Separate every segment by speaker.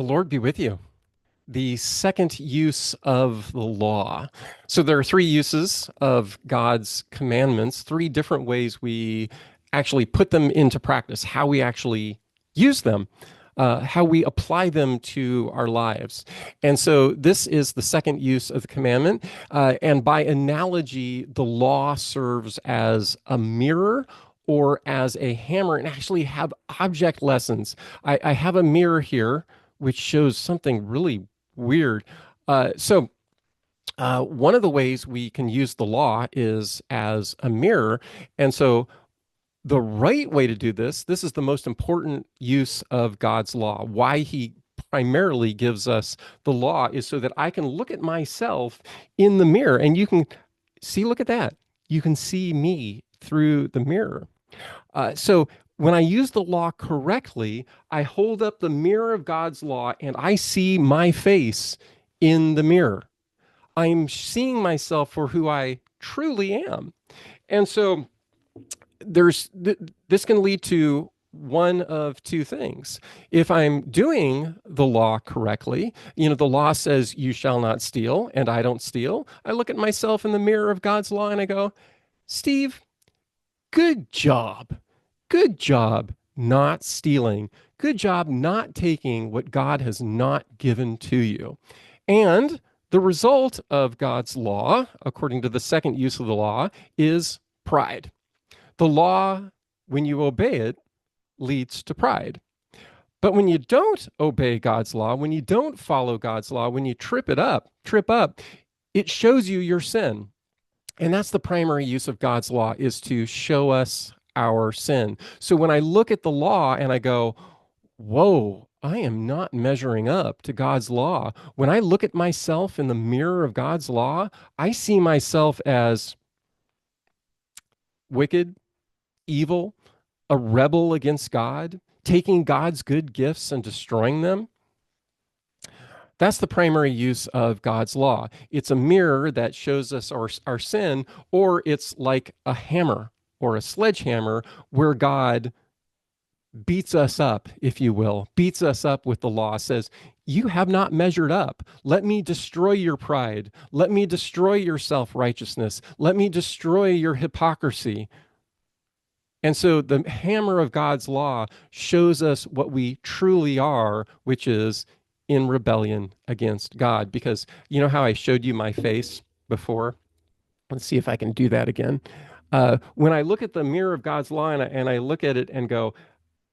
Speaker 1: The Lord be with you. The second use of the law. So there are three uses of God's commandments, three different ways we actually put them into practice, how we actually use them, how we apply them to our lives. And so this is the second use of the commandment. And by analogy, the law serves as a mirror or as a hammer and actually have object lessons. I have a mirror here which shows something really weird. One of the ways we can use the law is as a mirror. And so the right way to do this is the most important use of God's law. Why he primarily gives us the law is so that I can look at myself in the mirror and you can see, look at that. You can see me through the mirror. So when I use the law correctly, I hold up the mirror of God's law and I see my face in the mirror. I'm seeing myself for who I truly am. And so this can lead to one of two things. If I'm doing the law correctly, the law says you shall not steal, and I don't steal. I look at myself in the mirror of God's law and I go, Steve, good job. Good job not stealing. Good job not taking what God has not given to you. And the result of God's law, according to the second use of the law, is pride. The law, when you obey it, leads to pride. But when you don't obey God's law, when you don't follow God's law, when you trip up, it shows you your sin. And that's the primary use of God's law, is to show us our sin. So when I look at the law and I go, whoa, I am not measuring up to God's law. When I look at myself in the mirror of God's law, I see myself as wicked, evil, a rebel against God, taking God's good gifts and destroying them. That's the primary use of God's law. It's a mirror that shows us our sin, or it's like a hammer or a sledgehammer where God beats us up, if you will, beats us up with the law, says, you have not measured up. Let me destroy your pride. Let me destroy your self-righteousness. Let me destroy your hypocrisy. And so the hammer of God's law shows us what we truly are, which is in rebellion against God. Because you know how I showed you my face before? Let's see if I can do that again. When I look at the mirror of God's law and I look at it and go,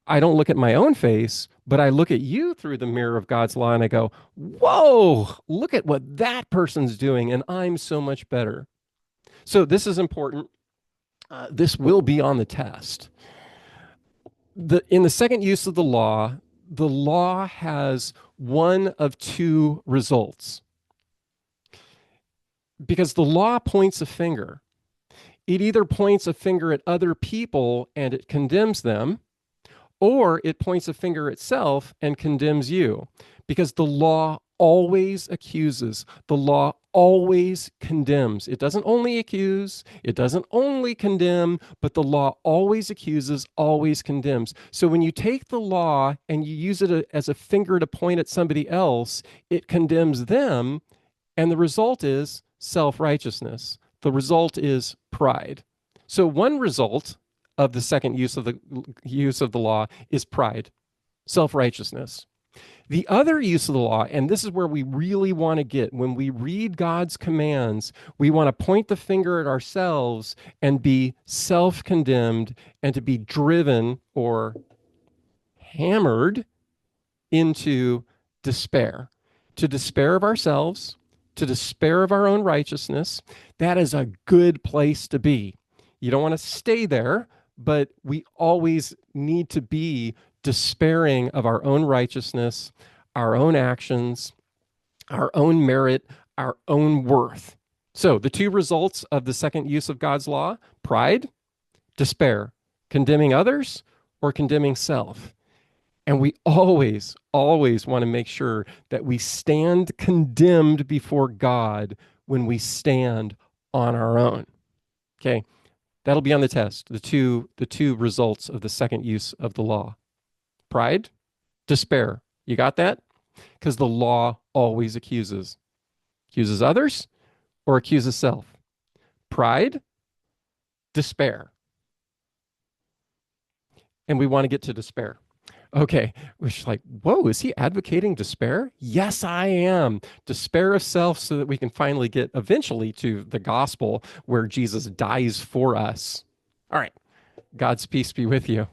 Speaker 1: I don't look at my own face, but I look at you through the mirror of God's law and I go, whoa, look at what that person's doing, and I'm so much better. So this is important. This will be on the test. In the second use of the law has one of two results. Because the law points a finger. It either points a finger at other people and it condemns them, or it points a finger itself and condemns you, because the law always accuses. The law always condemns. It doesn't only accuse, it doesn't only condemn, but the law always accuses, always condemns. So when you take the law and you use it as a finger to point at somebody else, it condemns them, and the result is self-righteousness. The result is pride. So one result of the second use of the law is pride, self-righteousness. The other use of the law, and this is where we really want to get, when we read God's commands, we want to point the finger at ourselves and be self-condemned and to be driven or hammered into despair, to despair of ourselves, to despair of our own righteousness. That is a good place to be. You don't want to stay there, but we always need to be despairing of our own righteousness, our own actions, our own merit, our own worth. So the two results of the second use of God's law: pride, despair, condemning others or condemning self. And we always want to make sure that we stand condemned before God when we stand on our own. Okay, that'll be on the test. The two results of the second use of the law: pride, despair. You got that? Because the law always accuses. Accuses others or accuses self. Pride, despair. And we want to get to despair. Okay, we're just like, whoa, is he advocating despair? Yes, I am. Despair of self so that we can finally get eventually to the gospel where Jesus dies for us. All right, God's peace be with you.